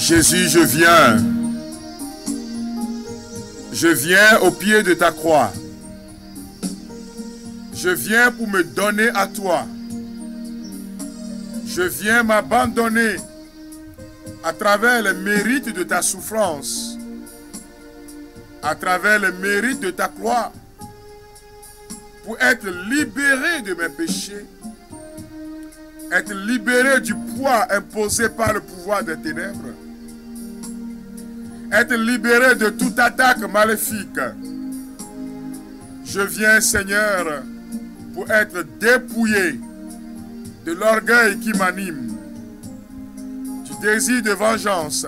Jésus, je viens. Je viens au pied de ta croix. Je viens pour me donner à toi. Je viens m'abandonner à travers les mérites de ta souffrance, à travers les mérites de ta croix, pour être libéré de mes péchés, être libéré du poids imposé par le pouvoir des ténèbres, être libéré de toute attaque maléfique. Je viens, Seigneur, pour être dépouillé de l'orgueil qui m'anime, du désir de vengeance,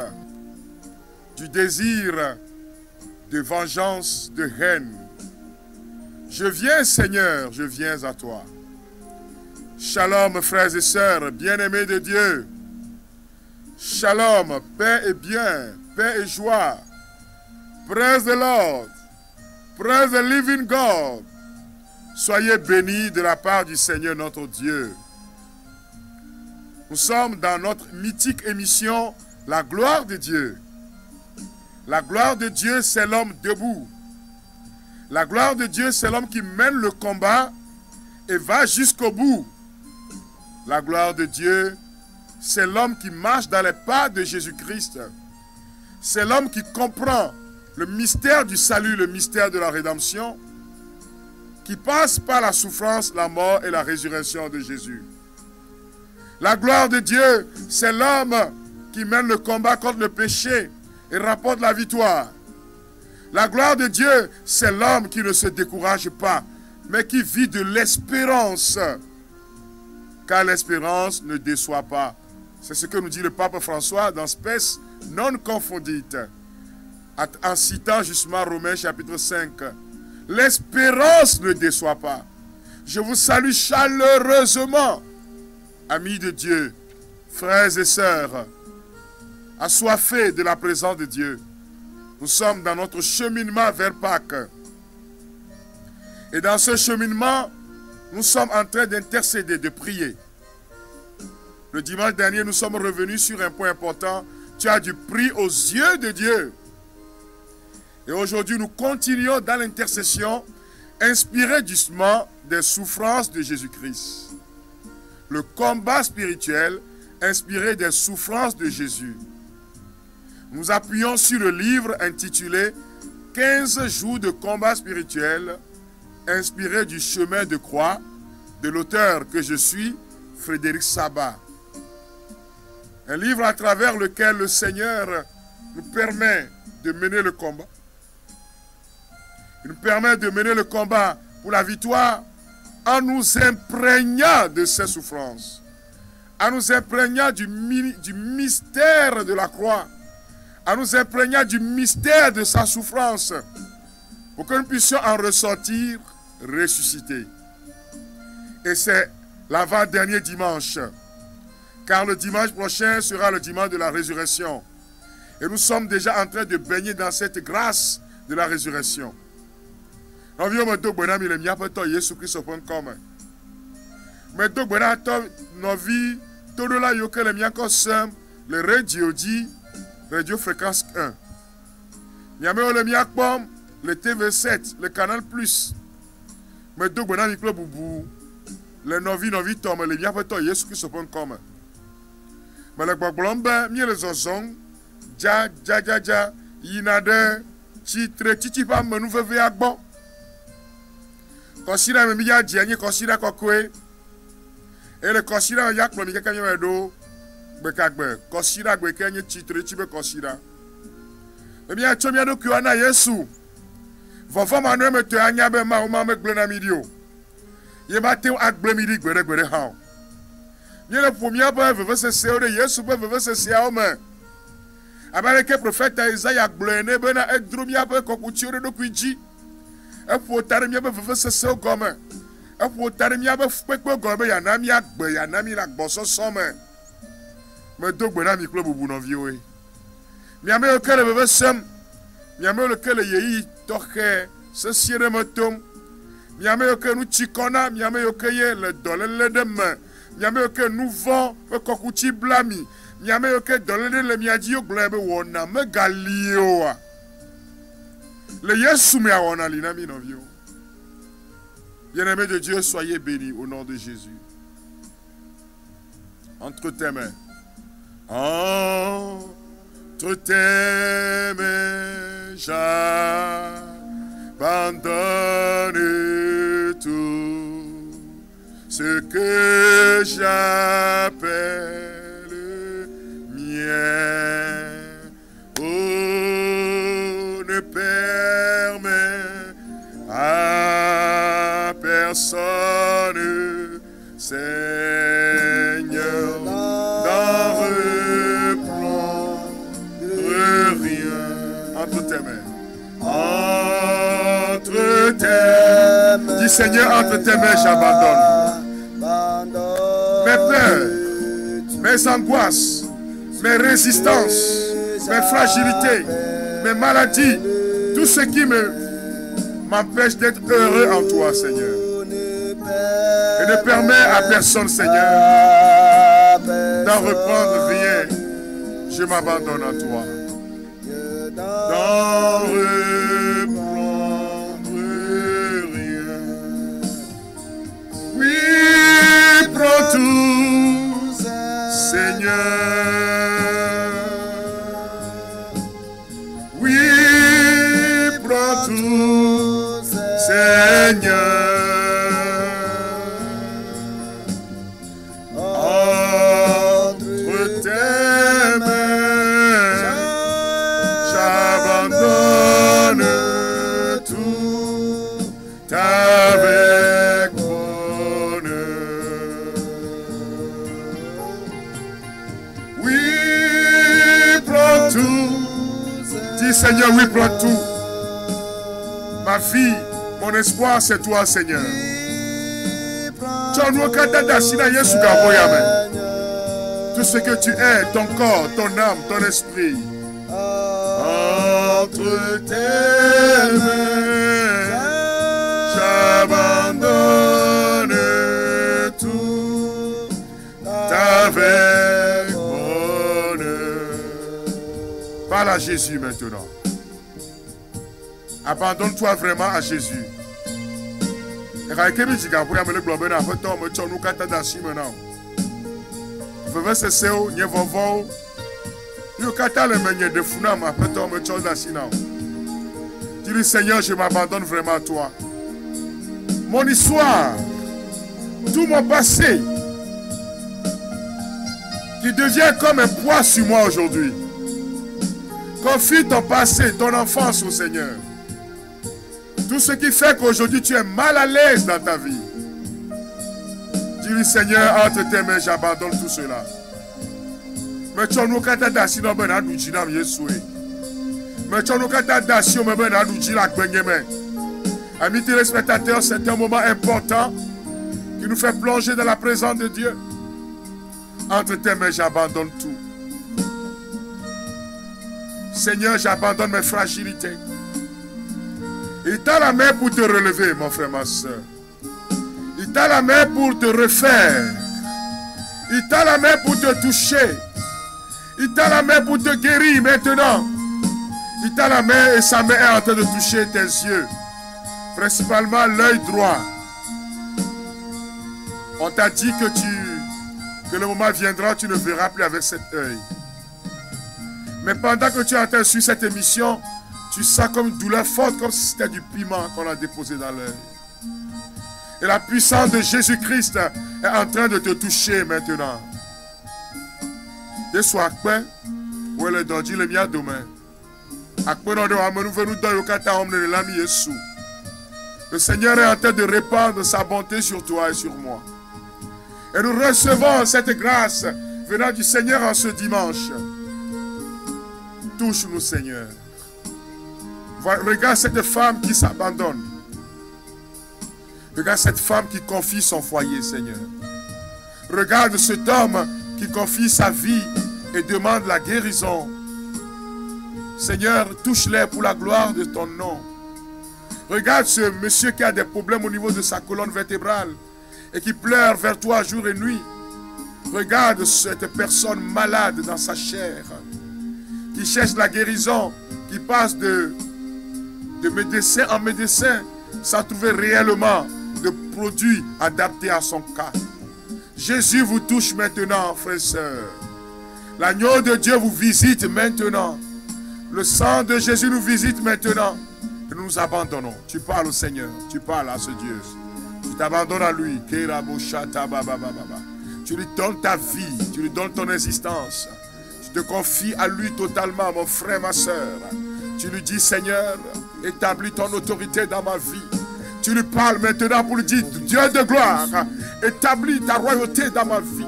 du désir de vengeance, de haine. Je viens, Seigneur, je viens à toi. Shalom, frères et sœurs, bien-aimés de Dieu. Shalom, paix et bien, paix et joie. Praise the Lord. Praise the living God. Soyez bénis de la part du Seigneur notre Dieu. Nous sommes dans notre mythique émission La gloire de Dieu. La gloire de Dieu, c'est l'homme debout. La gloire de Dieu, c'est l'homme qui mène le combat et va jusqu'au bout. La gloire de Dieu, c'est l'homme qui marche dans les pas de Jésus-Christ. C'est l'homme qui comprend le mystère du salut, le mystère de la rédemption, qui passe par la souffrance, la mort et la résurrection de Jésus. La gloire de Dieu, c'est l'homme qui mène le combat contre le péché et rapporte la victoire. La gloire de Dieu, c'est l'homme qui ne se décourage pas, mais qui vit de l'espérance. Car l'espérance ne déçoit pas. C'est ce que nous dit le pape François dans Spes non confundit, en citant justement Romains chapitre 5. L'espérance ne déçoit pas. Je vous salue chaleureusement, amis de Dieu, frères et sœurs, assoiffés de la présence de Dieu. Nous sommes dans notre cheminement vers Pâques. Et dans ce cheminement, nous sommes en train d'intercéder, de prier. Le dimanche dernier, nous sommes revenus sur un point important. Tu as du prix aux yeux de Dieu. Et aujourd'hui, nous continuons dans l'intercession, inspirés justement des souffrances de Jésus-Christ. Le combat spirituel inspiré des souffrances de Jésus. Nous appuyons sur le livre intitulé « 15 jours de combat spirituel » inspiré du chemin de croix de l'auteur que je suis, Frédéric Sabat. Un livre à travers lequel le Seigneur nous permet de mener le combat. Il nous permet de mener le combat pour la victoire en nous imprégnant de ses souffrances, en nous imprégnant du mystère de la croix, en nous imprégnant du mystère de sa souffrance, pour que nous puissions en ressortir ressuscités. Et c'est l'avant-dernier dimanche, car le dimanche prochain sera le dimanche de la résurrection. Et nous sommes déjà en train de baigner dans cette grâce de la résurrection. Mais donc, le radio fréquence 1. Le TV7, le Canal Plus. Mais donc, le novi tom, le mia peto Yesu Christ upon come. Mais le bablombe, mi le zozong, ja, yinade, chichi pa menu veve agbo. Kosira me miya dianye kosira kokwe. Et le kosira yak lo mi kekanye wedo, bekagbe, kosira gbe kenye chibe kosira. Mais mi a chomia do kuana Yesu. Vovon manu me te anya be ma o ma me gble na midio. Ye ba te agble midi gbere ha. Ye le premier ba veve se se o de Yesu ba veve se se a o me. Abale ke prophète Isaiah gble ne be na edrumia ba kokuti o de dokuji. E fo tare mi ba veve se se o gome. E fo tare mi ba fpepe gome ya na mi agbe ya na mi la gboso so me. Me do gbe na mi klo bubu no vi o e. Mi ame o kele veve sem. Mi ame o kele yeyi toke se sire motom. Mi ame o ke nu chikona, mi ame o ke ye le dole le de me. Nyame que nous vont kokuti blami. Nyame que dans le miadi yo globe wona me galio. Le Yesu me awona linami novio. Bien-aimés de Dieu, soyez bénis au nom de Jésus. Entre tes mains. Entre tes mains, j'abandonne tout ce que j'appelle mien. Oh, ne permets à personne, Seigneur, d'en reprendre rien. Entre tes mains. Entre tes mains. Dis Seigneur, entre tes mains, j'abandonne. Mes peurs, mes angoisses, mes résistances, mes fragilités, mes maladies, tout ce qui m'empêche d'être heureux en toi, Seigneur. Et ne permet à personne, Seigneur, d'en reprendre rien. Je m'abandonne à toi. D'en reprendre rien. Oui, prends tout, Seigneur. Oui, prends tout, Seigneur. Seigneur, oui, prends tout. Ma vie, mon espoir, c'est toi, Seigneur. Tout ce que tu es, ton corps, ton âme, ton esprit. Entre tes mains, j'abandonne tout avec bonheur. Parle à Jésus maintenant. Abandonne-toi vraiment à Jésus. Dis Seigneur, je m'abandonne vraiment à toi. Mon histoire, tout mon passé, qui devient comme un poids sur moi aujourd'hui. Confie ton passé, ton enfance au Seigneur. Tout ce qui fait qu'aujourd'hui tu es mal à l'aise dans ta vie. Dis-lui Seigneur, entre tes mains, j'abandonne tout cela. Mais tu nous kata dasi no ben adu jinam Yesue. Mais tu nous kata dasi o ben adu jila gbenyeme. Amis téléspectateurs, c'est un moment important qui nous fait plonger dans la présence de Dieu. Entre tes mains, j'abandonne tout. Seigneur, j'abandonne mes fragilités. Il t'a la main pour te relever, mon frère, ma soeur. Il t'a la main pour te refaire. Il t'a la main pour te toucher. Il t'a la main pour te guérir maintenant. Il t'a la main et sa main est en train de toucher tes yeux. Principalement l'œil droit. On t'a dit que le moment viendra, tu ne verras plus avec cet œil. Mais pendant que tu es en train de suivre cette émission, tu sens comme une douleur forte, comme si c'était du piment qu'on a déposé dans l'œil. Et la puissance de Jésus-Christ est en train de te toucher maintenant. Et sois prêt, où est le danger, le mien demain. Le Seigneur est en train de répandre sa bonté sur toi et sur moi. Et nous recevons cette grâce venant du Seigneur en ce dimanche. Touche-nous, Seigneur. Regarde cette femme qui s'abandonne. Regarde cette femme qui confie son foyer, Seigneur. Regarde cet homme qui confie sa vie et demande la guérison. Seigneur, touche-les pour la gloire de ton nom. Regarde ce monsieur qui a des problèmes au niveau de sa colonne vertébrale et qui pleure vers toi jour et nuit. Regarde cette personne malade dans sa chair, qui cherche la guérison, qui passe de médecin en médecin, sans trouver réellement de produit adapté à son cas. Jésus vous touche maintenant, frères et sœurs. L'agneau de Dieu vous visite maintenant. Le sang de Jésus nous visite maintenant. Et nous nous abandonnons. Tu parles au Seigneur. Tu parles à ce Dieu. Tu t'abandonnes à lui. Tu lui donnes ta vie. Tu lui donnes ton existence. Tu te confies à lui totalement, mon frère, ma soeur. Tu lui dis, Seigneur, établis ton autorité dans ma vie. Tu lui parles maintenant pour lui dire, Dieu de gloire, établis ta royauté dans ma vie.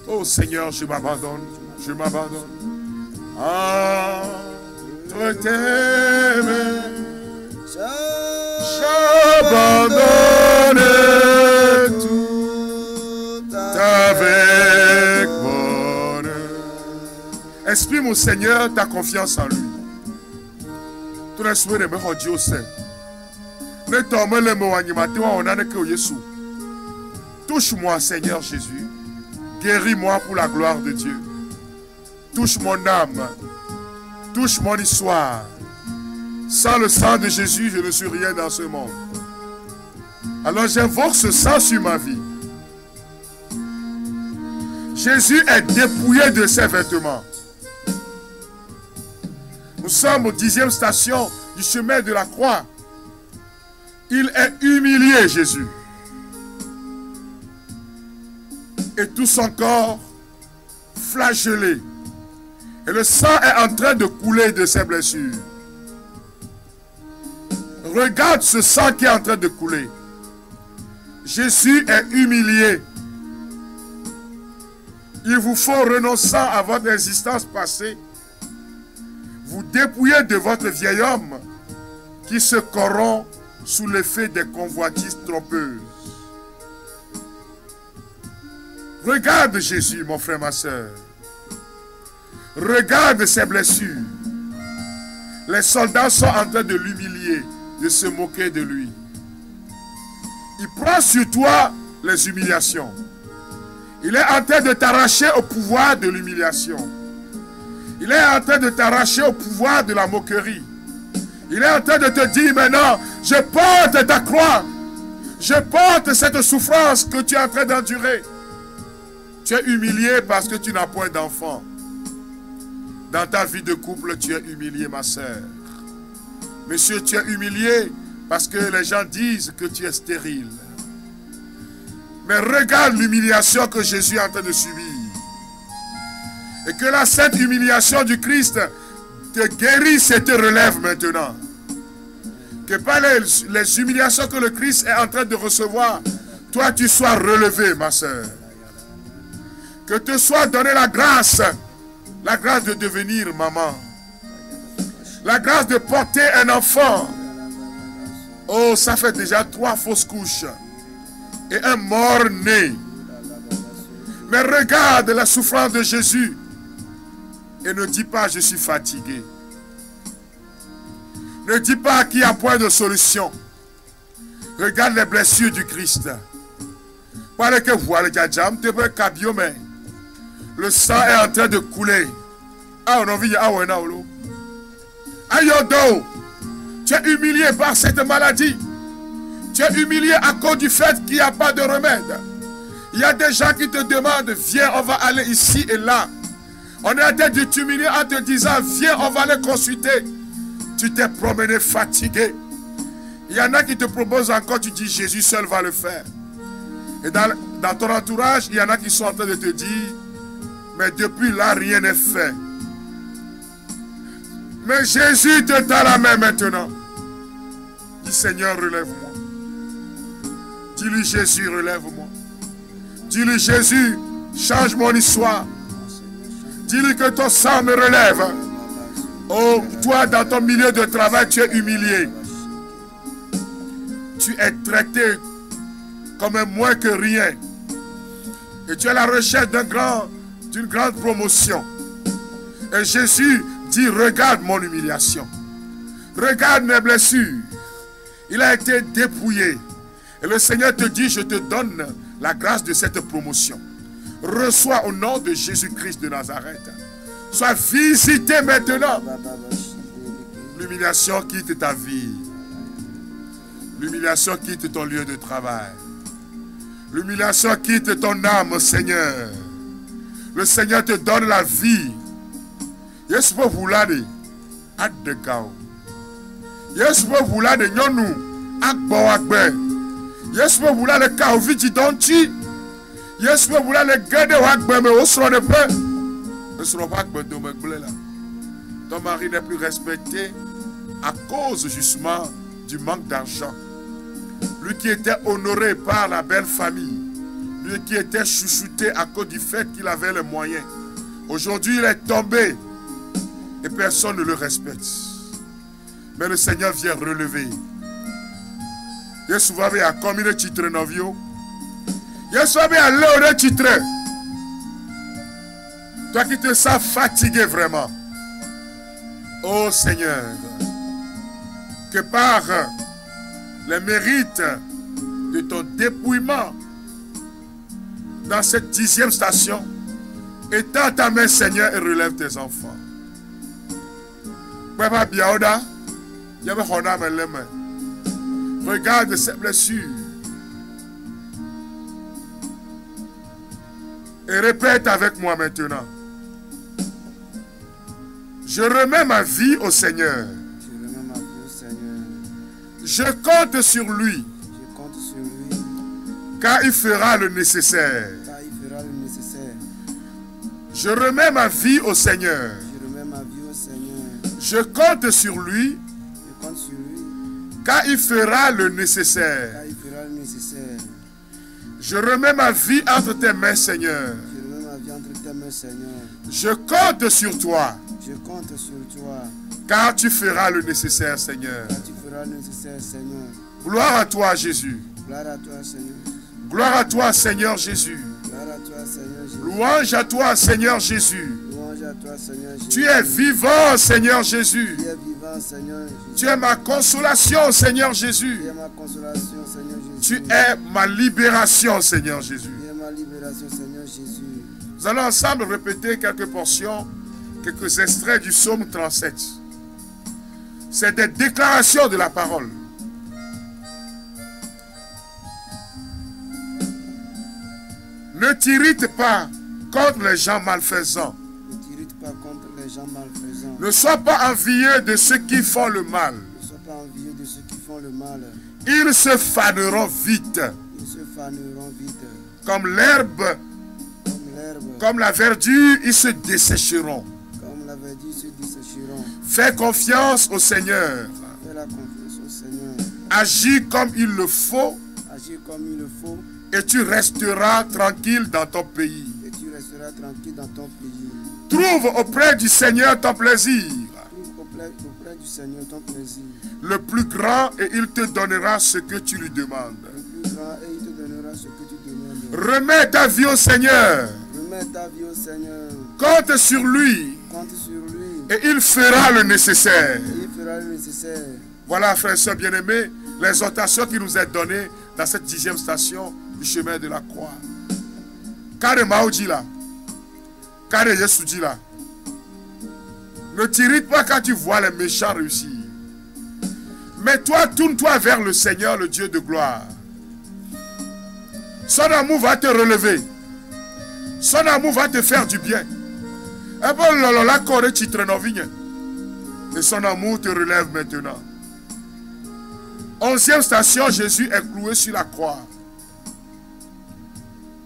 Oh Seigneur, je m'abandonne, je m'abandonne. Entre tes mains, j'abandonne tout avec bonheur. Exprime au Seigneur ta confiance en lui. Tu n'as souhaité me rendre au Seigneur. Touche-moi, Seigneur Jésus. Guéris-moi pour la gloire de Dieu. Touche mon âme. Touche mon histoire. Sans le sang de Jésus, je ne suis rien dans ce monde. Alors j'invoque ce sang sur ma vie. Jésus est dépouillé de ses vêtements. Nous sommes aux 10e station du chemin de la croix. Il est humilié, Jésus. Et tout son corps flagellé. Et le sang est en train de couler de ses blessures. Regarde ce sang qui est en train de couler. Jésus est humilié. Il vous faut, renoncer à votre existence passée, vous dépouiller de votre vieil homme qui se corrompt sous l'effet des convoitises trompeuses. Regarde Jésus, mon frère, ma soeur. Regarde ses blessures. Les soldats sont en train de l'humilier, de se moquer de lui. Il prend sur toi les humiliations. Il est en train de t'arracher au pouvoir de l'humiliation. Il est en train de t'arracher au pouvoir de la moquerie. Il est en train de te dire maintenant, je porte ta croix. Je porte cette souffrance que tu es en train d'endurer. Tu es humilié parce que tu n'as point d'enfant. Dans ta vie de couple, tu es humilié, ma soeur. Monsieur, tu es humilié parce que les gens disent que tu es stérile. Mais regarde l'humiliation que Jésus est en train de subir. Et que la sainte humiliation du Christ te guérisse et te relève maintenant. Que par les humiliations que le Christ est en train de recevoir, toi tu sois relevé, ma soeur. Que te soit donné la grâce de devenir maman. La grâce de porter un enfant. Oh, ça fait déjà 3 fausses couches. Et un mort-né. Mais regarde la souffrance de Jésus. Et ne dis pas, je suis fatigué. Ne dis pas qu'il n'y a point de solution. Regarde les blessures du Christ. Le sang est en train de couler. Ayodo, tu es humilié par cette maladie. Tu es humilié à cause du fait qu'il n'y a pas de remède. Il y a des gens qui te demandent, viens, on va aller ici et là. On est en train de t'humilier en te disant, viens, on va aller consulter. Tu t'es promené fatigué. Il y en a qui te proposent encore, tu dis, Jésus seul va le faire. Et dans ton entourage, il y en a qui sont en train de te dire, mais depuis là, rien n'est fait. Mais Jésus te tend la main maintenant. Dis, Seigneur, relève-moi. Dis-lui, Jésus, relève-moi. Dis-lui, Jésus, change mon histoire. Dis-lui que ton sang me relève. Oh, toi, dans ton milieu de travail, tu es humilié. Tu es traité comme un moins que rien. Et tu es à la recherche d'une grande promotion. Et Jésus dit, regarde mon humiliation. Regarde mes blessures. Il a été dépouillé. Et le Seigneur te dit, je te donne la grâce de cette promotion. Reçois au nom de Jésus-Christ de Nazareth. Sois visité maintenant. L'humiliation quitte ta vie. L'humiliation quitte ton lieu de travail. L'humiliation quitte ton âme, Seigneur. Le Seigneur te donne la vie. Yes, pour vous là, de gao. Yes, pour vous là, de nyonou. Akbo akbe. Yes, pour vous là, le kao viti donti. Yes, pour vous là, le gade akbe, mais au sera de peu. Ne sera pas akbe de me là. Ton mari n'est plus respecté à cause justement du manque d'argent. Lui qui était honoré par la belle famille, lui qui était chouchouté à cause du fait qu'il avait les moyens. Aujourd'hui, il est tombé et personne ne le respecte. Mais le Seigneur vient relever. Il y a souvent à combien de titres dans vie. Il y a souvent à l'heure de titres. Toi qui te sens fatigué vraiment. Oh Seigneur, que par les mérites de ton dépouillement dans cette 10e station, étends ta main, Seigneur, et relève tes enfants. Regarde ces blessures et répète avec moi maintenant. Je remets ma vie au Seigneur. Je compte sur lui. Car il fera le nécessaire. Je remets ma vie au Seigneur. Je compte sur lui. Car il fera le nécessaire. Je remets ma vie entre tes mains, Seigneur. Je compte sur toi. Car tu feras le nécessaire, Seigneur. Gloire à toi, Jésus. Gloire à toi, Seigneur Jésus. Louange à toi, Seigneur Jésus. Tu es vivant, Seigneur Jésus. Tu es ma consolation, Seigneur Jésus. Tu es ma libération, Seigneur Jésus. Nous allons ensemble répéter quelques portions, quelques extraits du psaume 37. C'est des déclarations de la parole. Ne t'irrite pas contre les gens malfaisants. Ne sois pas envieux de ceux qui font le mal. Ils se faneront vite. Comme l'herbe, comme la verdure, ils se dessécheront. Fais confiance au Seigneur. Agis comme il le faut. Et tu resteras tranquille dans ton pays. Trouve auprès du Seigneur ton plaisir. Le plus grand, et il te donnera ce que tu lui demandes. Remets ta vie au Seigneur. Compte sur lui. Et il fera le nécessaire. Voilà, frères et sœurs bien-aimés, l'exhortation qui nous est donnée dans cette 10e station du chemin de la croix. Car Maudit là, car Jésus dit là, ne t'irrite pas quand tu vois les méchants réussir. Mais toi, tourne-toi vers le Seigneur, le Dieu de gloire. Son amour va te relever. Son amour va te faire du bien. Et son amour te relève maintenant. 11e station, Jésus est cloué sur la croix.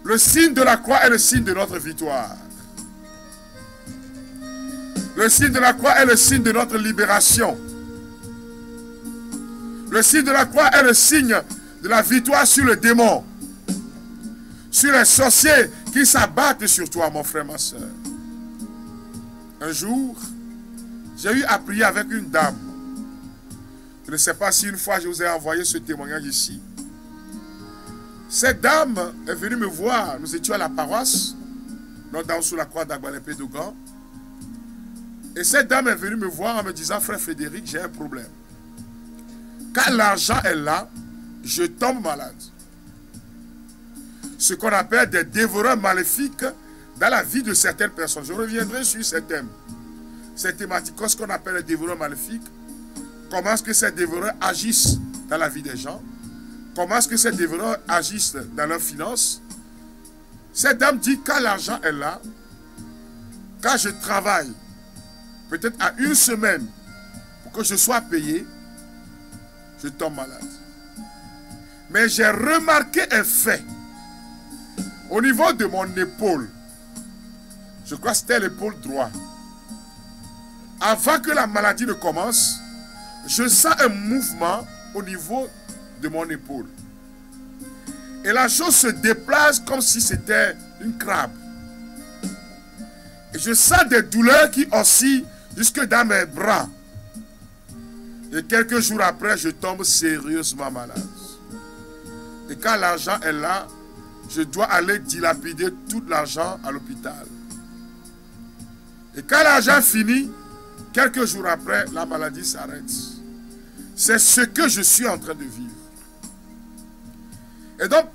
Le signe de la croix est le signe de notre victoire. Le signe de la croix est le signe de notre libération. Le signe de la croix est le signe de la victoire sur le démon. Sur les sorciers qui s'abattent sur toi, mon frère, ma soeur. Un jour, j'ai eu à prier avec une dame. Je ne sais pas si une fois je vous ai envoyé ce témoignage ici. Cette dame est venue me voir. Nous étions à la paroisse, dans sous la croix d'Agualépé de Gand. Et cette dame est venue me voir en me disant, frère Frédéric, j'ai un problème. Quand l'argent est là, je tombe malade. ce qu'on appelle des dévoreurs maléfiques dans la vie de certaines personnes. Je reviendrai sur ces thèmes, ces thématiques, ce qu'on appelle les dévoreurs maléfiques, comment est-ce que ces dévoreurs agissent dans la vie des gens, comment est-ce que ces dévoreurs agissent dans leurs finances. Cette dame dit, quand l'argent est là, quand je travaille, peut-être à une semaine, pour que je sois payé, je tombe malade. Mais j'ai remarqué un fait. Au niveau de mon épaule, je crois que c'était l'épaule droite. Avant que la maladie ne commence, je sens un mouvement au niveau de mon épaule. Et la chose se déplace comme si c'était une crabe. Et je sens des douleurs qui oscillent jusque dans mes bras. Et quelques jours après, je tombe sérieusement malade. Et quand l'argent est là, je dois aller dilapider tout l'argent à l'hôpital. Et quand l'argent finit, quelques jours après, la maladie s'arrête. C'est ce que je suis en train de vivre. Et donc,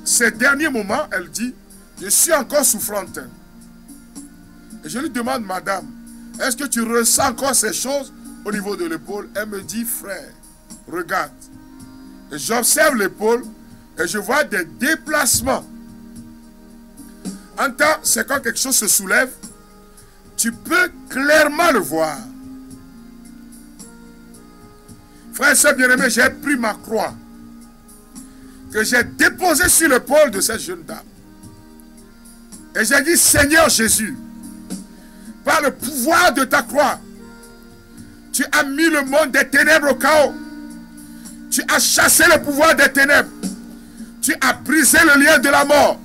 ces derniers moments, elle dit, je suis encore souffrante. Et je lui demande, madame, est-ce que tu ressens encore ces choses au niveau de l'épaule? Elle me dit, frère, regarde. Et j'observe l'épaule et je vois des déplacements. En temps, c'est quand quelque chose se soulève, tu peux clairement le voir. Frère et sœur bien-aimés, j'ai pris ma croix que j'ai déposée sur l'épaule de cette jeune dame. Et j'ai dit, Seigneur Jésus, par le pouvoir de ta croix, tu as mis le monde des ténèbres au chaos. Tu as chassé le pouvoir des ténèbres. Tu as brisé le lien de la mort.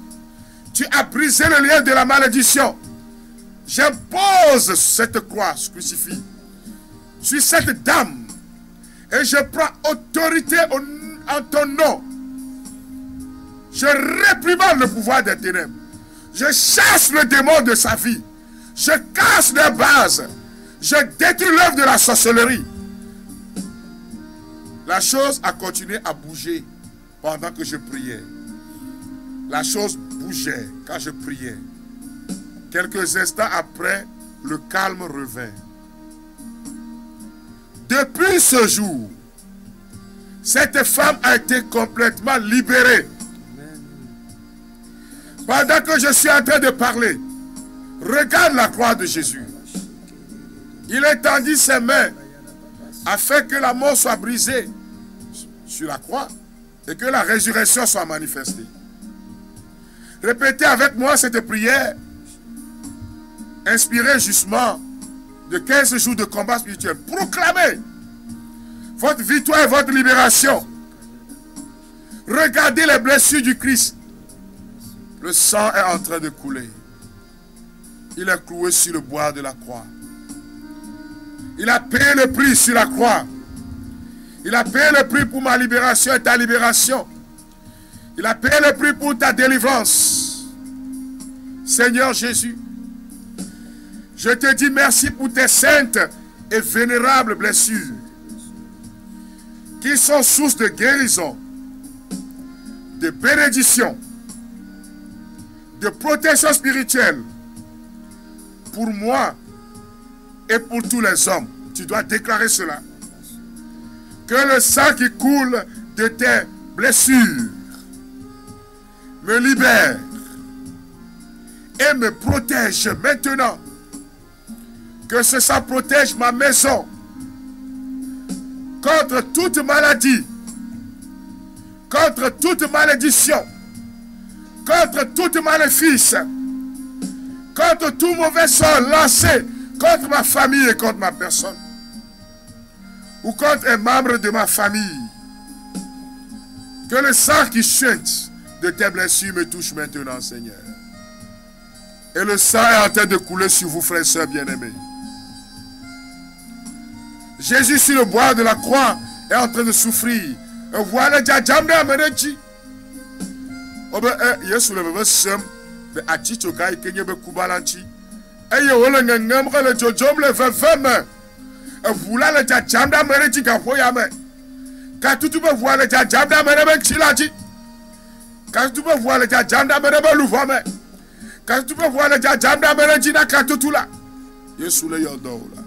Tu as brisé le lien de la malédiction. J'impose cette croix, ce crucifix, sur cette dame. Et je prends autorité en ton nom. Je réprimande le pouvoir des ténèbres. Je chasse le démon de sa vie. Je casse les bases. Je détruis l'œuvre de la sorcellerie. La chose a continué à bouger pendant que je priais. La chose bougeait quand je priais. Quelques instants après, le calme revint. Depuis ce jour, cette femme a été complètement libérée. Pendant que je suis en train de parler, regarde la croix de Jésus. Il étendit ses mains afin que la mort soit brisée sur la croix et que la résurrection soit manifestée. Répétez avec moi cette prière, inspirée justement de 15 jours de combat spirituel. Proclamez votre victoire et votre libération. Regardez les blessures du Christ. Le sang est en train de couler. Il est cloué sur le bois de la croix. Il a payé le prix sur la croix. Il a payé le prix pour ma libération et ta libération. Il a payé le prix pour ta délivrance. Seigneur Jésus, je te dis merci pour tes saintes et vénérables blessures qui sont source de guérison, de bénédiction, de protection spirituelle pour moi et pour tous les hommes. Tu dois déclarer cela. Que le sang qui coule de tes blessures me libère et me protège maintenant. Que ce sang protège ma maison contre toute maladie, contre toute malédiction, contre toute maléfice, contre tout mauvais sort lancé contre ma famille et contre ma personne, ou contre un membre de ma famille. Que le sang qui chante de tes blessures me touche maintenant, Seigneur. Et le sang est en train de couler sur vous, frères et sœurs bien-aimés. Jésus sur le bois de la croix est en train de souffrir. Et voilà, Djadjamda Meneji. Obe Yesu le bebe sem be achicho kai kenye be kubalanchi. Eye wole ngengem le jojom le veveme. E vula le Djadjamda Meneji ka foya me. Ka tutu be vula le Djadjamda Meneji chilachi. Quand tu peux voir le jajanda merebe louvame. Quand tu peux voir le jajanda merejina katutula. Yesule yodo là.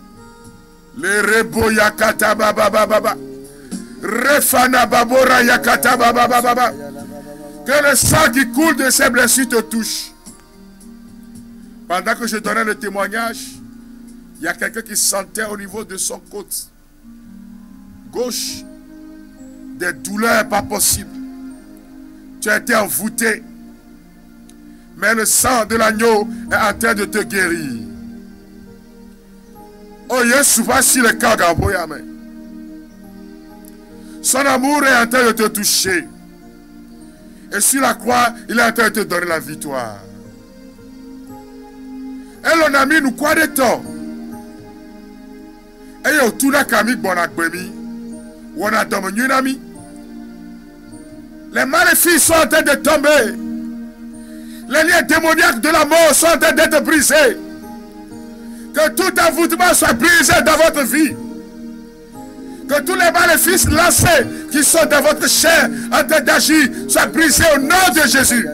Le rebo yakata baba baba. Refana babora yakata baba baba. Que le sang qui coule de ses blessures te touche. Pendant que je donnais le témoignage, il y a quelqu'un qui sentait au niveau de son côte gauche des douleurs pas possibles. Tu as été envoûté. Mais le sang de l'agneau est en train de te guérir. Oh, Yesu va sur le cas Gaboyame. Son amour est en train de te toucher. Et sur la croix, il est en train de te donner la victoire. Et l'on a mis nous quoi de temps. Et yo tout la kami bonakbemi. On a domenu ami. Les maléfices sont en train de tomber. Les liens démoniaques de la mort sont en train d'être brisés. Que tout envoûtement soit brisé dans votre vie. Que tous les maléfices lancés qui sont dans votre chair en train d'agir soient brisés au nom de Jésus.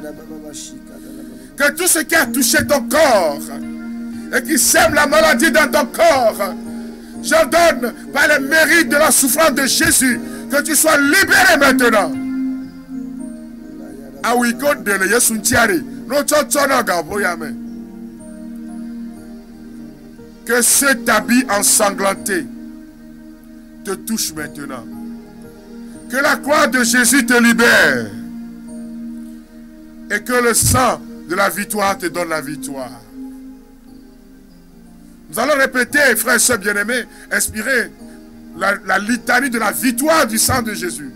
Que tout ce qui a touché ton corps et qui sème la maladie dans ton corps, j'ordonne par le mérite de la souffrance de Jésus que tu sois libéré maintenant. Ah oui, que cet habit ensanglanté te touche maintenant. Que la croix de Jésus te libère. Et que le sang de la victoire te donne la victoire. Nous allons répéter, frères et sœurs bien-aimés, inspirer la litanie de la victoire du sang de Jésus.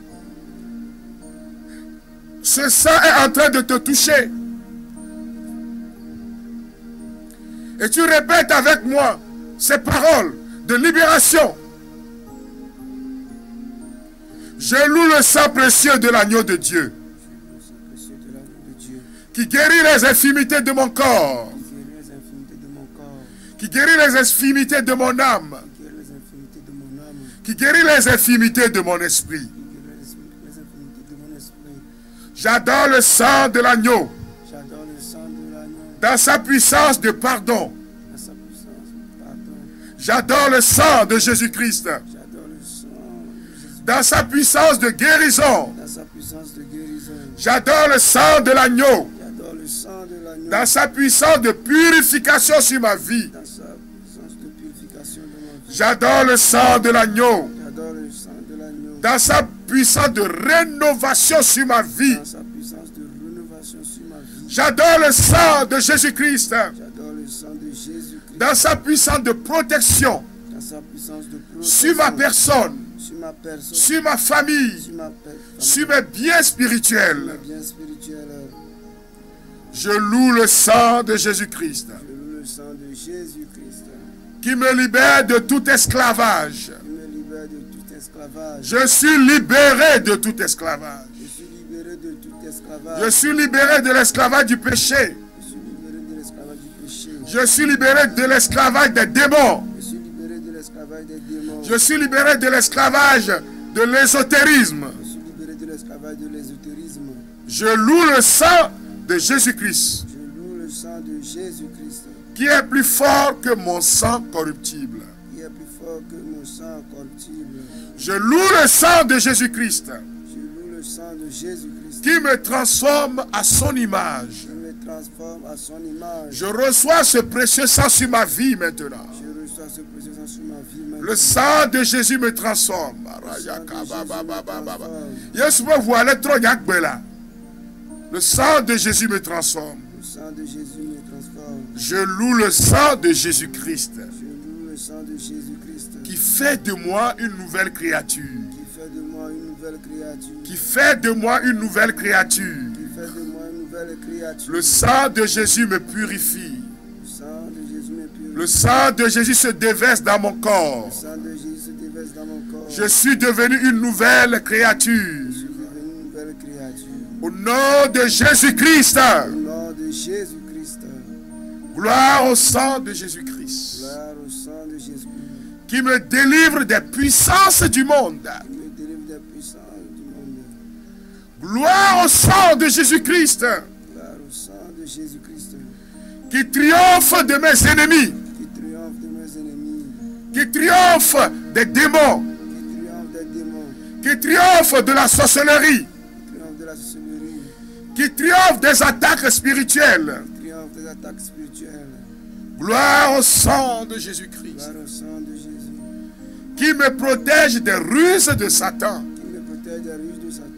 Ce sang est en train de te toucher. Et tu répètes avec moi ces paroles de libération. Je loue le sang précieux de l'agneau de Dieu qui guérit les infimités de mon corps, qui guérit les infimités de mon âme, qui guérit les infimités de mon esprit. J'adore le sang de l'agneau dans sa puissance de pardon. J'adore le sang de Jésus-Christ dans sa puissance de guérison. J'adore le sang de l'agneau dans sa puissance de purification sur ma vie. J'adore le sang de l'agneau dans sa puissance de rénovation sur ma vie. J'adore le sang de Jésus-Christ dans sa puissance de protection sur ma personne, sur ma famille, sur mes biens spirituels. Je loue le sang de Jésus-Christ qui me libère de tout esclavage. Je suis libéré de tout esclavage. Je suis libéré de l'esclavage du péché. Je suis libéré de l'esclavage des démons. Je suis libéré de l'esclavage de l'ésotérisme. Je loue le sang de Jésus-Christ qui est plus fort que mon sang corruptible. Je loue le sang de Jésus-Christ qui me transforme à son image. Je reçois ce précieux sang sur ma vie maintenant. Le sang de Jésus me transforme. Le sang de Jésus me transforme. Je loue le sang de Jésus-Christ qui fait de moi une nouvelle créature. Qui fait de moi une nouvelle créature. Le sang de Jésus me purifie. Le sang de Jésus se déverse dans mon corps. Je suis devenu une nouvelle créature. Au nom de Jésus-Christ. Gloire au sang de Jésus-Christ. Qui me délivre des puissances du monde. Gloire au sang de Jésus-Christ. Gloire au sang de Jésus-Christ. Qui triomphe de mes ennemis. Qui triomphe de mes ennemis. Qui triomphe des démons. Qui triomphe des démons. Qui triomphe de la sorcellerie. Qui triomphe de la sorcellerie. Qui triomphe des attaques spirituelles. Qui triomphe des attaques spirituelles. Gloire au sang de Jésus-Christ. Gloire au sang de Jésus. Qui me protège des ruses de Satan. Qui me protège des ruses de Satan.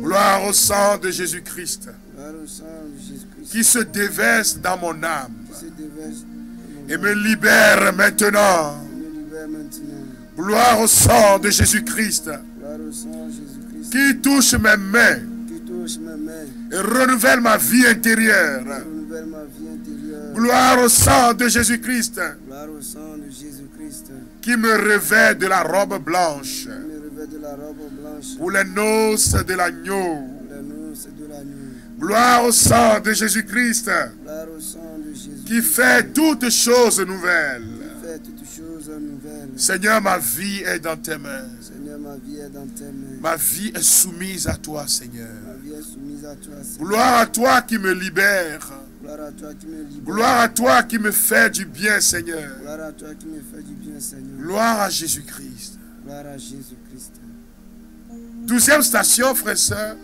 Gloire au sang de Jésus-Christ. Gloire au sang de Jésus-Christ. Qui se déverse dans mon âme. Qui se déverse dans mon Et me libère maintenant. âme. Me libère maintenant. Gloire au sang de Jésus-Christ. Gloire au sang de Jésus-Christ. Qui touche mes mains. Qui touche mes mains. Et renouvelle ma vie intérieure. Renouvelle ma vie intérieure. Gloire au sang de Jésus-Christ. Gloire au sang de Jésus-Christ. Qui me revêt de la robe blanche. Qui me revêt de la robe blanche. Pour les noces de l'agneau. La noce de l'agneau. Gloire au sang de Jésus-Christ. Gloire au sang de Jésus. Qui fait toutes choses nouvelles. Fait toutes choses nouvelles. Seigneur, ma vie est dans tes mains. Seigneur, ma vie est dans tes mains. Ma vie est soumise à toi, Seigneur. Ma vie est soumise à toi, Seigneur. Gloire à toi qui me libère. Gloire à toi qui me libère. Gloire à toi qui me fait du bien, Seigneur. Gloire à toi qui me fait du bien, Seigneur. Gloire à Jésus-Christ. Gloire à Jésus-Christ. 12e station, frères et sœurs.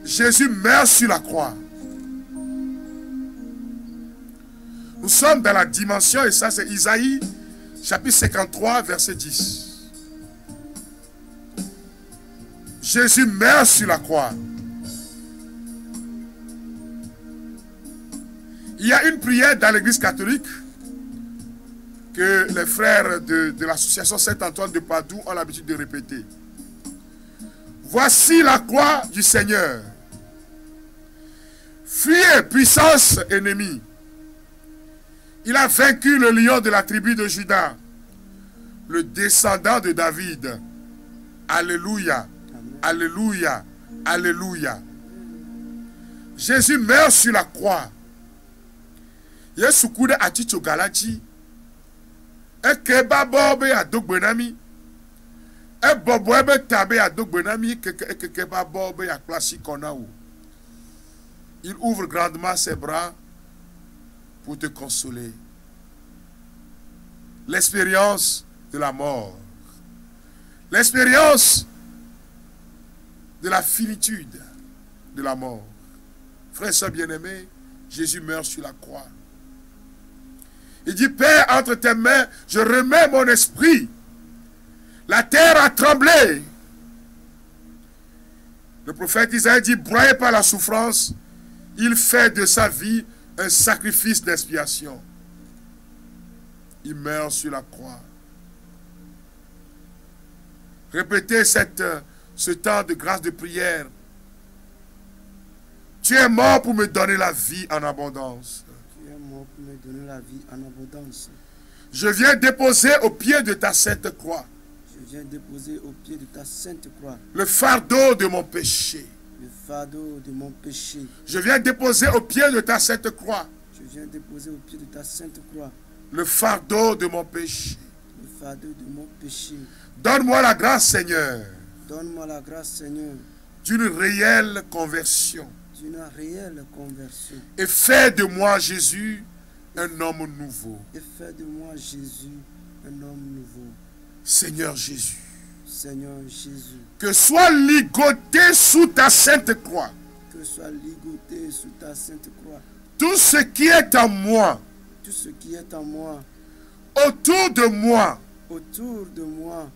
Jésus meurt sur la croix. Nous sommes dans la dimension, et ça c'est Isaïe, chapitre 53, verset 10. Jésus meurt sur la croix. Il y a une prière dans l'église catholique que les frères de l'association Saint-Antoine de Padoue ont l'habitude de répéter. Voici la croix du Seigneur. Fuyez, puissance ennemie. Il a vaincu le lion de la tribu de Juda, le descendant de David. Alléluia, alléluia, alléluia. Jésus meurt sur la croix. Yesu kude aticho galachi. Eke babobe adogbenami. E bobo ebe tabe adogbenami keke babobe ya klasi konaou. Il ouvre grandement ses bras pour te consoler. L'expérience de la mort. L'expérience de la finitude de la mort. Frères et sœurs bien-aimés, Jésus meurt sur la croix. Il dit, Père, entre tes mains, je remets mon esprit. La terre a tremblé. Le prophète Isaïe dit, broyé par la souffrance, il fait de sa vie un sacrifice d'expiation. Il meurt sur la croix. Répétez ce temps de grâce de prière. Tu es mort pour me donner la vie en abondance. Tu es mort pour me donner la vie en abondance. Je viens déposer au pied de ta sainte croix. Je viens déposer au pied de ta sainte croix Le fardeau de mon péché. le fardeau de mon péché. Je viens déposer au pied de ta sainte croix. Je viens déposer au pied de ta sainte croix Le fardeau de mon péché. le fardeau de mon péché. Donne-moi la grâce, Seigneur, Donne-moi la grâce, Seigneur, d'une réelle conversion. d'une réelle conversion. Et fais de moi, Jésus, un homme nouveau. Et fais de moi, Jésus, un homme nouveau. Seigneur Jésus, Seigneur Jésus, que soit ligoté sous ta sainte croix que soit ligoté sous ta sainte croix tout ce qui est en moi, tout ce qui est en moi, autour de moi, autour de moi,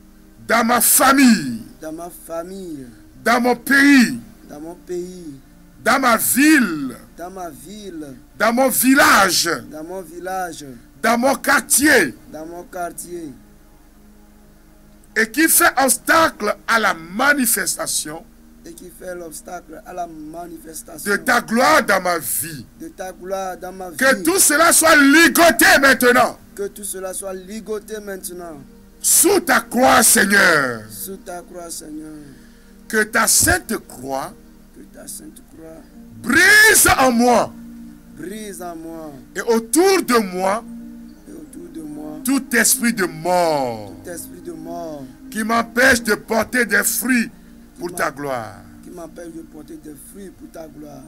dans ma famille, dans ma famille, dans mon pays, dans mon pays, dans ma ville, dans ma ville, dans mon village, dans mon village, dans mon quartier, dans mon quartier, et qui fait obstacle à la manifestation et qui fait l'obstacle à la manifestation de ta gloire dans ma vie. de ta gloire dans ma vie. Que tout cela soit ligoté maintenant Que tout cela soit ligoté maintenant sous ta croix, Seigneur. sous ta croix, Seigneur. Que ta sainte croix Que ta sainte croix brise en moi brise en moi et autour de moi et autour de moi tout esprit de mort tout esprit de mort qui m'empêche de porter des fruits pour ta gloire. qui m'empêche de porter des fruits pour ta gloire.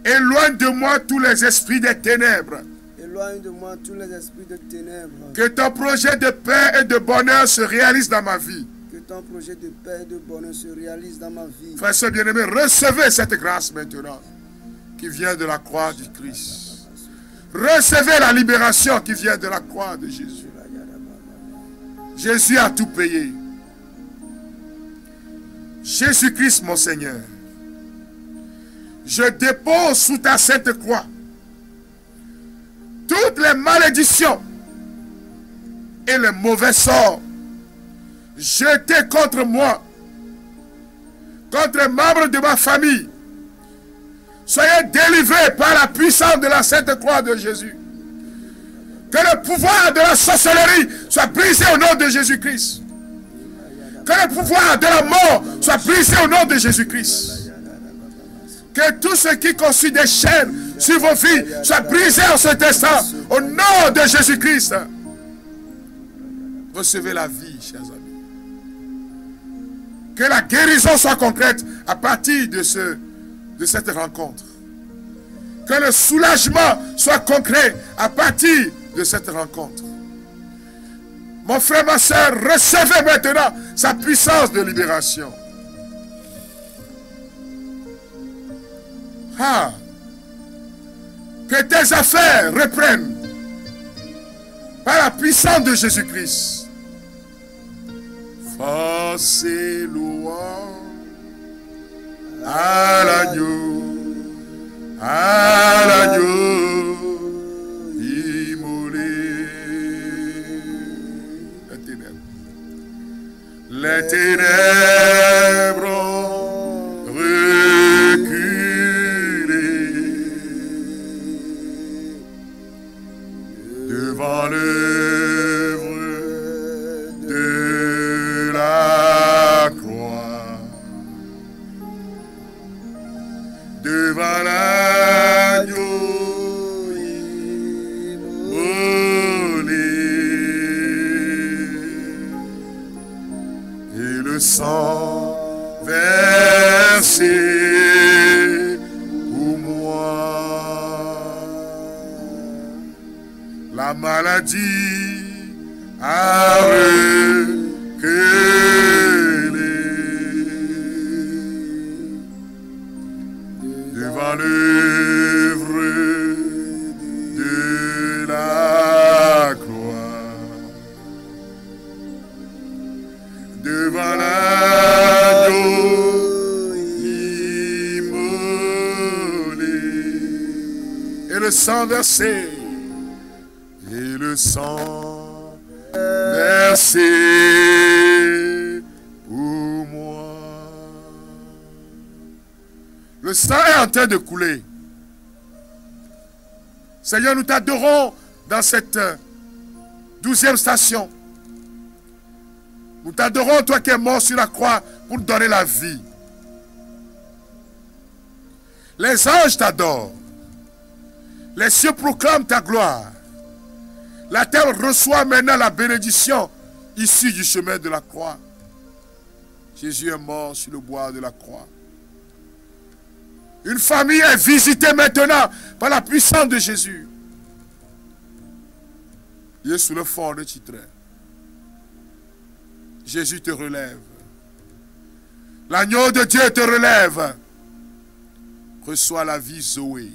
Éloigne de moi tous les esprits des ténèbres. Éloigne de moi tous les esprits de ténèbres. Que ton projet de paix et de bonheur se réalise dans ma vie. Que ton projet de paix et de bonheur se réalise dans ma vie. Frères et sœurs bien-aimés, recevez cette grâce maintenant qui vient de la croix du Christ. Recevez la libération qui vient de la croix de Jésus. Jésus a tout payé. Jésus-Christ, mon Seigneur, je dépose sous ta sainte croix toutes les malédictions et les mauvais sorts jetés contre moi, contre les membres de ma famille. Soyez délivrés par la puissance de la sainte croix de Jésus. Que le pouvoir de la sorcellerie soit brisé au nom de Jésus-Christ. Que le pouvoir de la mort soit brisé au nom de Jésus-Christ. Que tout ce qui constitue des chaînes sur vos vies soit brisé en cet instant au nom de Jésus-Christ. Recevez la vie, chers amis. Que la guérison soit concrète à partir de cette rencontre. Que le soulagement soit concret à partir de cette rencontre. Mon frère, ma soeur, recevez maintenant sa puissance de libération. Ah, que tes affaires reprennent par la puissance de Jésus-Christ. Force et louange à l'agneau, immolé. Les ténèbres ont reculé devant l'œuvre de la croix, devant l'agneau immolé, et le sang versé pour moi. La maladie a reculé devant l'œuvre de la croix, devant l'agneau immolé, et le sang versé, et le sang versé pour moi. Le sang est en train de couler. Seigneur, nous t'adorons dans cette 12e station. Nous t'adorons, toi qui es mort sur la croix pour nous donner la vie. Les anges t'adorent. Les cieux proclament ta gloire. La terre reçoit maintenant la bénédiction issue du chemin de la croix. Jésus est mort sur le bois de la croix. Une famille est visitée maintenant par la puissance de Jésus. Il est sous le fond de titre. Jésus te relève. L'agneau de Dieu te relève. Reçois la vie Zoé.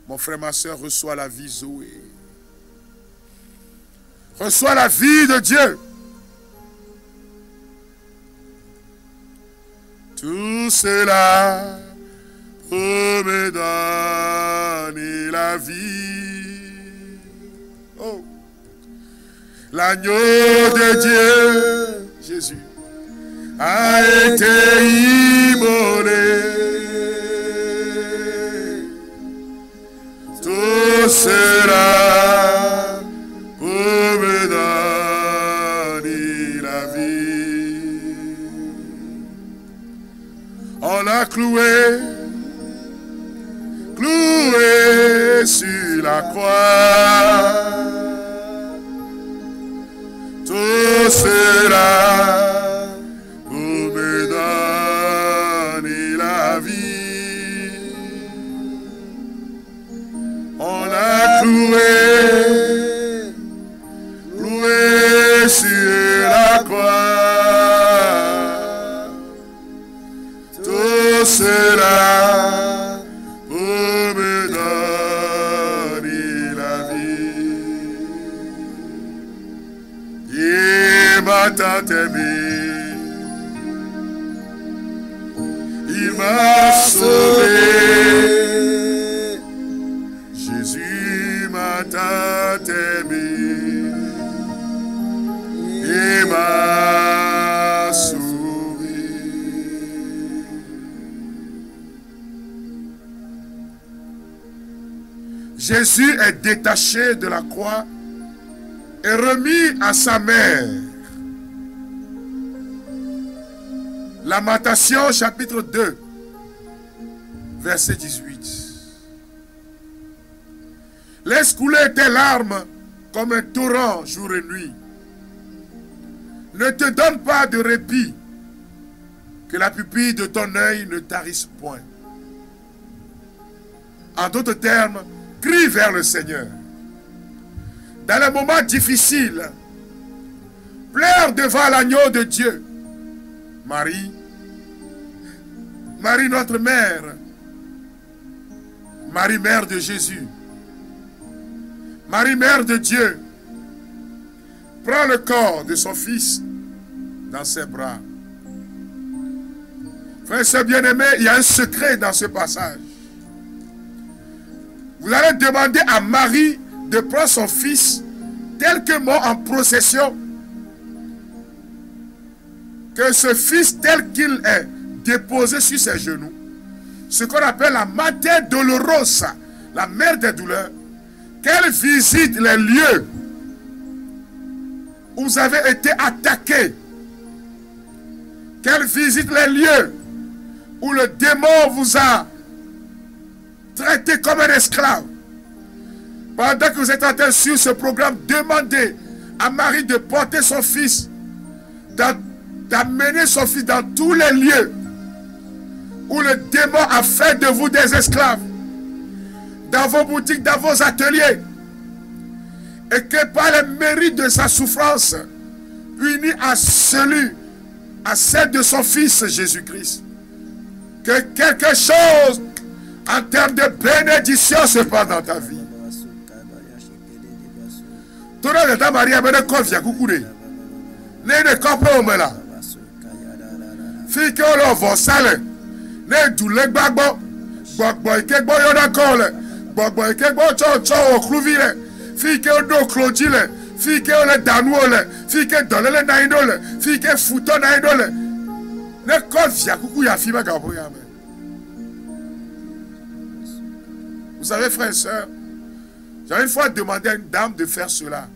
Mon frère, ma soeur, reçois la vie Zoé. Reçois la vie de Dieu. Tout cela pour me donner la vie. Oh. L'agneau de Dieu, Jésus, a été immolé. Tout cela pour me donner la vie. On l'a cloué sur la croix. Tout cela pour me m'a tant aimé. Il m'a sauvé. Jésus m'a tant aimé. Il m'a sauvé. Jésus est détaché de la croix et remis à sa mère. Lamentation chapitre 2, verset 18. Laisse couler tes larmes comme un torrent jour et nuit. Ne te donne pas de répit, que la pupille de ton œil ne tarisse point. En d'autres termes, crie vers le Seigneur. Dans les moments difficiles, pleure devant l'agneau de Dieu. Marie, Marie notre mère, Marie mère de Jésus, Marie mère de Dieu, prend le corps de son fils dans ses bras. Frères et sœurs bien-aimés, il y a un secret dans ce passage. Vous allez demander à Marie de prendre son fils tel que mort en procession, que ce fils tel qu'il est déposé sur ses genoux, ce qu'on appelle la Mater Dolorosa, la mère des douleurs, qu'elle visite les lieux où vous avez été attaqués, qu'elle visite les lieux où le démon vous a traité comme un esclave. Pendant que vous êtes en train sur ce programme, demandez à Marie de porter son fils, d'amener son fils dans tous les lieux où le démon a fait de vous des esclaves, dans vos boutiques, dans vos ateliers, et que par les mérites de sa souffrance, unis à celle de son fils Jésus-Christ, que quelque chose en termes de bénédiction se passe dans ta vie. Tout le monde est marié avec un confia coucouré. Ne comprends pas là. Fille que l'on va saler. Ne doule gbagbo. Gbagbo ike gbo yona kole. Gbagbo ike gbo cho okluvile. Fille que do klodile. Fille que le danouole. Fille que dole le naindole. Fille que fouto naindole. Ne confia coucou ya fille gabo ya. Vous savez, frères et sœurs, j'avais une fois demandé à une dame de faire cela.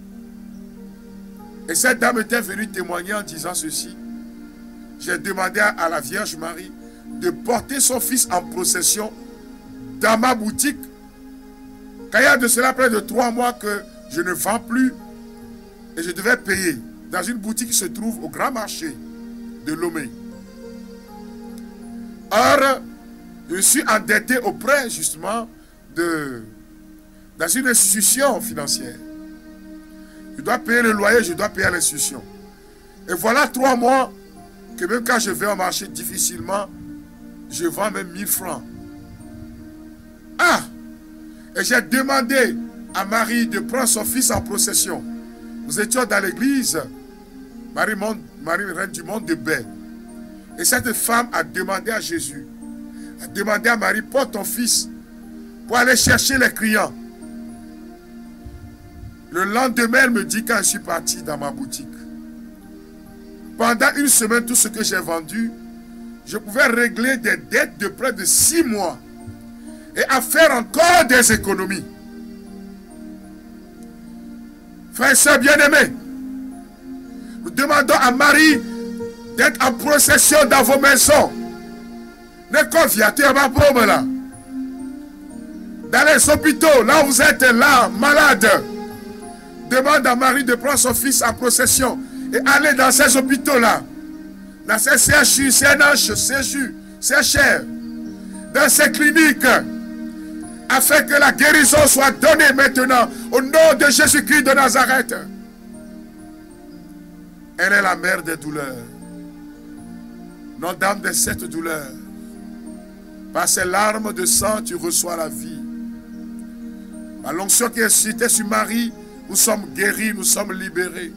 Et cette dame était venue témoigner en disant ceci. J'ai demandé à la Vierge Marie de porter son fils en procession dans ma boutique. Quand il y a de cela près de 3 mois que je ne vends plus et je devais payer dans une boutique qui se trouve au grand marché de Lomé. Or, je suis endetté auprès justement dans une institution financière. Je dois payer le loyer, je dois payer à l'institution. Et voilà 3 mois que même quand je vais au marché difficilement, je vends même 1000 francs. Ah! Et j'ai demandé à Marie de prendre son fils en procession. Nous étions dans l'église, Marie reine du monde de Baie. Et cette femme a demandé à Jésus, a demandé à Marie, porte ton fils pour aller chercher les clients. Le lendemain, elle me dit quand je suis parti dans ma boutique. Pendant 1 semaine, tout ce que j'ai vendu, je pouvais régler des dettes de près de 6 mois et à faire encore des économies. Frères et sœurs bien-aimés, nous demandons à Marie d'être en procession dans vos maisons. Ne confiez-vous à ma prome là. Dans les hôpitaux, là où vous êtes là, malade, demande à Marie de prendre son fils en procession et aller dans ces hôpitaux-là, dans ces CHU, CNH, CHU, CHR, dans ces cliniques, afin que la guérison soit donnée maintenant au nom de Jésus-Christ de Nazareth. Elle est la mère des douleurs. Non, dame de cette douleur. Par ces larmes de sang, tu reçois la vie. Par l'onction qui est citée sur Marie, nous sommes guéris, nous sommes libérés.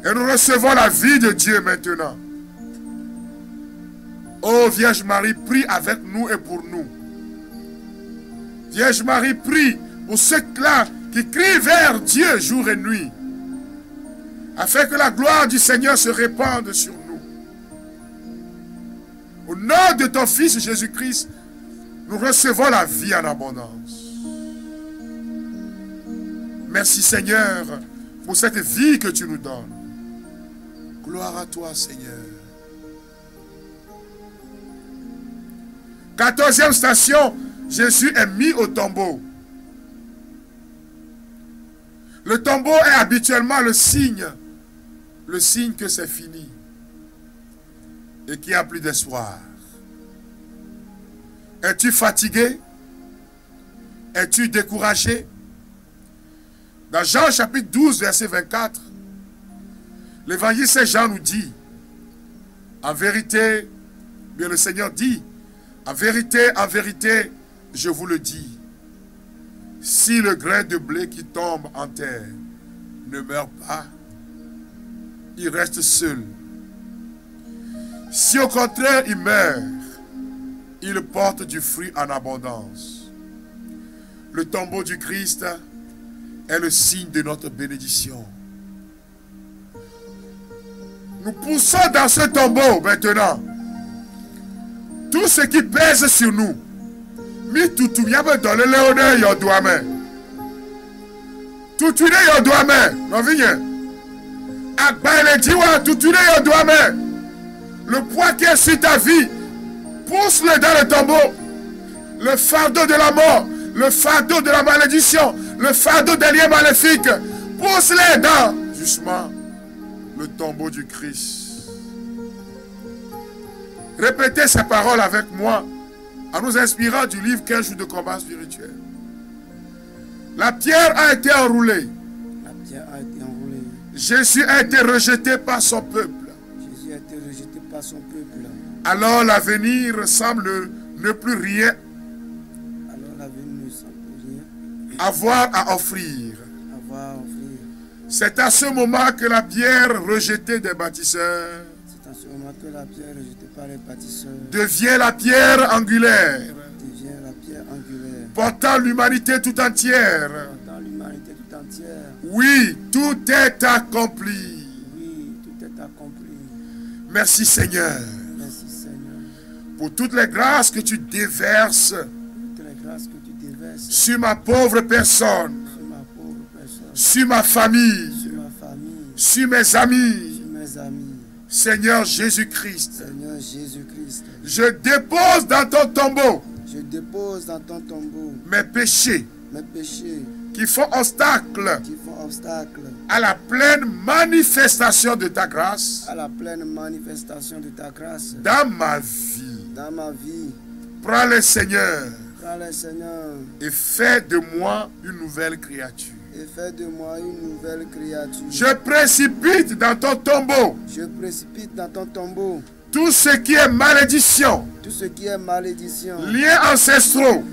Et nous recevons la vie de Dieu maintenant. Ô Vierge Marie, prie avec nous et pour nous. Vierge Marie, prie pour ceux-là qui crient vers Dieu jour et nuit, afin que la gloire du Seigneur se répande sur nous. Au nom de ton Fils Jésus-Christ, nous recevons la vie en abondance. Merci Seigneur pour cette vie que tu nous donnes. Gloire à toi Seigneur. 14e station, Jésus est mis au tombeau. Le tombeau est habituellement le signe que c'est fini et qu'il n'y a plus d'espoir. Es-tu fatigué? Es-tu découragé? Dans Jean chapitre 12, verset 24, l'évangile Jean nous dit, en vérité, bien le Seigneur dit, en vérité, je vous le dis, si le grain de blé qui tombe en terre ne meurt pas, il reste seul. Si au contraire il meurt, il porte du fruit en abondance. Le tombeau du Christ est le signe de notre bénédiction. Nous poussons dans ce tombeau maintenant tout ce qui pèse sur nous. Mi tutu yabe dans le léoné yodouame. Tutu ne yodouame. Non vigne. Akbaile diwa tutu ne yodouame. Le poids qui est sur ta vie, pousse-le dans le tombeau. Le fardeau de la mort, le fardeau de la malédiction, le fardeau des liens maléfiques, pousse-les dans, justement, le tombeau du Christ. Répétez ces paroles avec moi en nous inspirant du livre 15 jours de combat spirituel. La pierre a été enroulée. La pierre a été enroulée. Jésus a été rejeté par son peuple. Jésus a été rejeté par son peuple. Alors l'avenir semble ne plus rien avoir à offrir. C'est à ce moment que la pierre rejetée des bâtisseurs devient la pierre angulaire, portant l'humanité tout entière. Oui, tout est accompli. Merci Seigneur. Pour toutes les grâces que tu déverses sur ma pauvre personne, sur ma famille, sur mes amis. Seigneur Jésus-Christ, je dépose dans ton tombeau mes péchés qui font obstacle à la pleine manifestation de ta grâce dans ma vie. Prends le Seigneur et fais de moi une nouvelle créature. Je précipite dans ton tombeau tout ce qui est malédiction, liens ancestraux,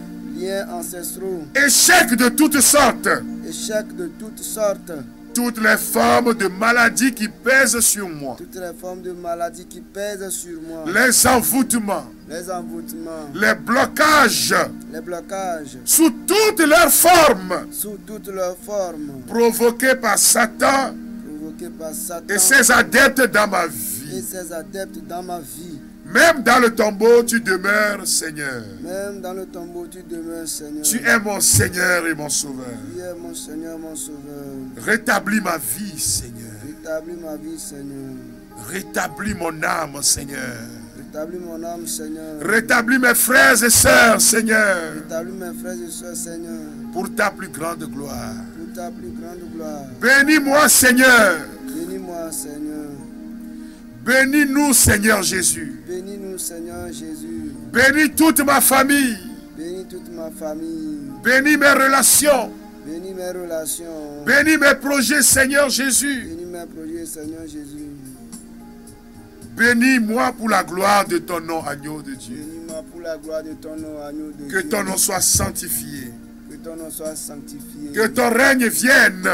échecs de toutes sortes, toutes les formes de maladies qui pèsent sur moi, les envoûtements, les blocages, sous toutes leurs formes, provoqués par Satan et ses adeptes dans ma vie. Même dans le tombeau, tu demeures, Seigneur. Tu es mon Seigneur et mon Sauveur. Rétablis ma vie, Seigneur. Rétablis mon âme, Seigneur. Rétablis mes frères et sœurs, Seigneur. Pour ta plus grande gloire. Bénis-moi, Seigneur. Bénis-nous, Seigneur Jésus. Bénis toute ma famille. Bénis mes relations. Bénis mes projets, Seigneur Jésus. Bénis-moi pour la gloire de ton nom, agneau de Dieu. Que ton nom soit sanctifié. Que ton règne vienne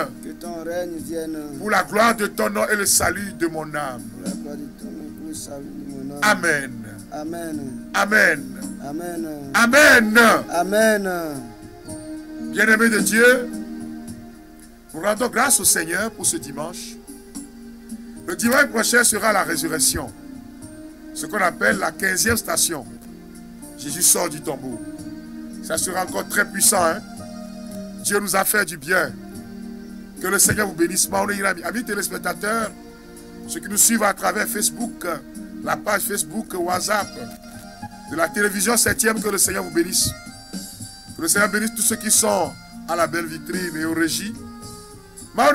vienne. Pour la gloire de ton nom et le salut de mon âme. Pour la gloire de ton nom, pour le salut de mon âme. Amen. Amen. Amen. Amen. Amen. Amen. Bien-aimés de Dieu, nous rendons grâce au Seigneur pour ce dimanche. Le dimanche prochain sera la résurrection. Ce qu'on appelle la 15e station. Jésus sort du tombeau. Ça sera encore très puissant. Hein? Dieu nous a fait du bien. Que le Seigneur vous bénisse. Amis téléspectateurs, ceux qui nous suivent à travers Facebook, la page Facebook, WhatsApp, de la télévision 7e, que le Seigneur vous bénisse. Que le Seigneur bénisse tous ceux qui sont à la belle vitrine et aux régies. Par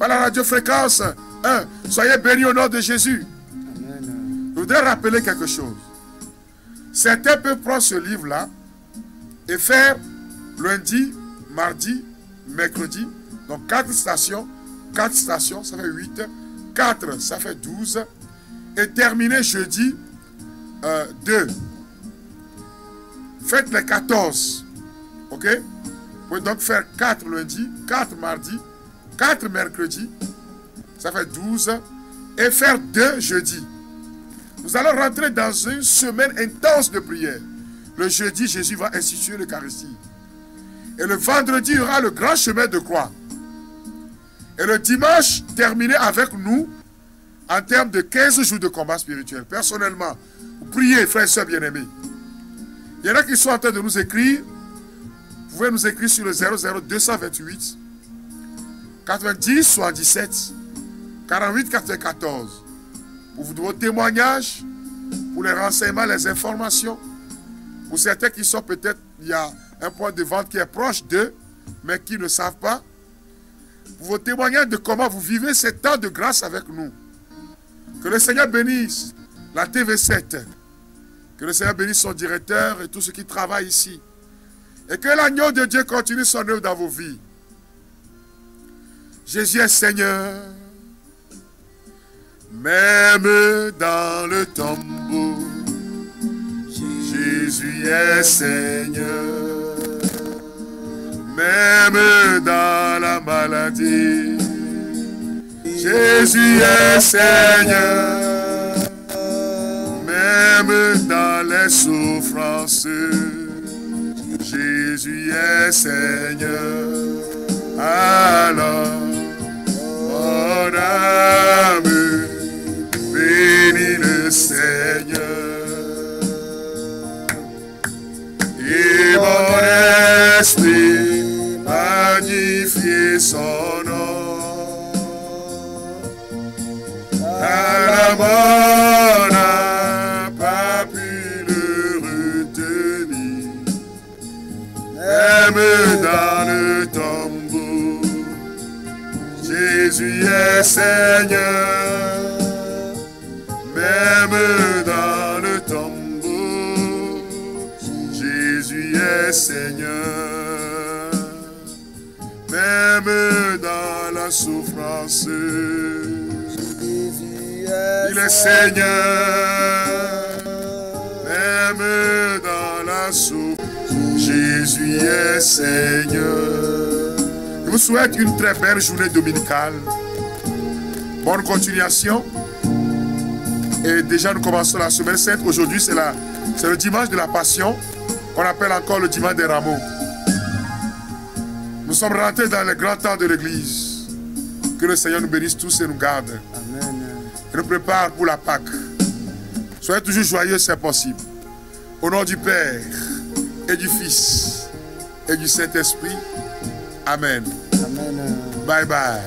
la radiofréquence 1. Soyez bénis au nom de Jésus. Amen. Je voudrais rappeler quelque chose. Certains peuvent prendre ce livre-là et faire lundi, mardi, mercredi. Donc 4 stations. 4 stations, ça fait 8. 4, ça fait 12. Et terminer jeudi 2. Faites les 14. Ok? Vous pouvez donc faire 4 lundi, 4 mardi, 4 mercredi. Ça fait 12. Et faire 2 jeudi. Nous allons rentrer dans une semaine intense de prière. Le jeudi, Jésus va instituer l'Eucharistie. Et le vendredi, il y aura le grand chemin de croix. Et le dimanche, terminer avec nous en termes de 15 jours de combat spirituel. Personnellement, vous priez, frères et sœurs bien-aimés. Il y en a qui sont en train de nous écrire. Vous pouvez nous écrire sur le 00228 90 77 48 94 pour vos témoignages, pour les renseignements, les informations. Pour certains qui sont peut-être, il y a un point de vente qui est proche d'eux, mais qui ne savent pas. Pour vos témoignages de comment vous vivez ces temps de grâce avec nous. Que le Seigneur bénisse la TV7. Que le Seigneur bénisse son directeur et tous ceux qui travaillent ici. Et que l'agneau de Dieu continue son œuvre dans vos vies. Jésus est Seigneur. Même dans le tombeau, Jésus est Seigneur. Même dans la maladie, Jésus est Seigneur. Même dans les souffrances, Jésus est Seigneur. Alors, mon âme bénis le Seigneur. Et mon esprit magnifie son nom. Car la mort n'a pas pu le retenir. Même dans le tombeau, Jésus est Seigneur. Même dans le tombeau, Jésus est Seigneur. Même dans la souffrance, il est Seigneur. Même dans la souffrance, Jésus est Seigneur. Je vous souhaite une très belle journée dominicale. Bonne continuation. Et déjà nous commençons la semaine sainte. Aujourd'hui c'est le dimanche de la Passion, qu'on appelle encore le dimanche des rameaux. Nous sommes rentrés dans le grand temps de l'église. Que le Seigneur nous bénisse tous et nous garde. Amen. Et nous prépare pour la Pâque. Soyez toujours joyeux, c'est possible. Au nom du Père et du Fils et du Saint-Esprit. Amen. Amen. Bye bye.